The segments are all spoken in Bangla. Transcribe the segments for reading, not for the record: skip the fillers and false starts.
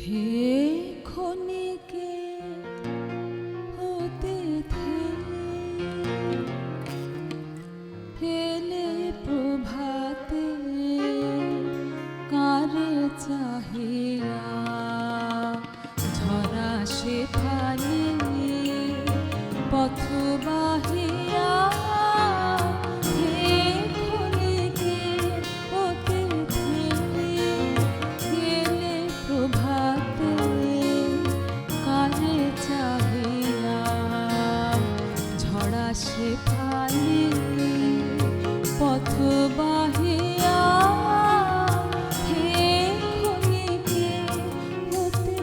হে ক্ষণিকে হতে হেলে প্রভাতে কারে চাহিয়া ঝরা সে ফালি পথ বাহিয়া সে ফালি পথ বাহিয়া হে ক্ষণিকে হতে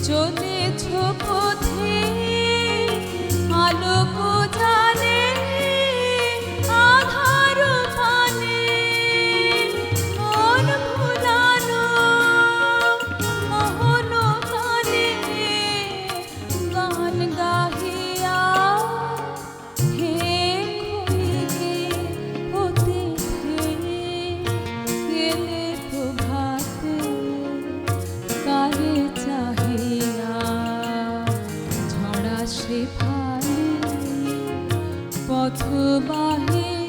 চলেছ পথে আলোক জানে আধার পানে মন ভুলানো মোহন গানে গান গাহিয়া হে ক্ষণিকে হতে গেলে প্রভাতে কারে চাহিয়া সে ফালি পথ বাহিয়া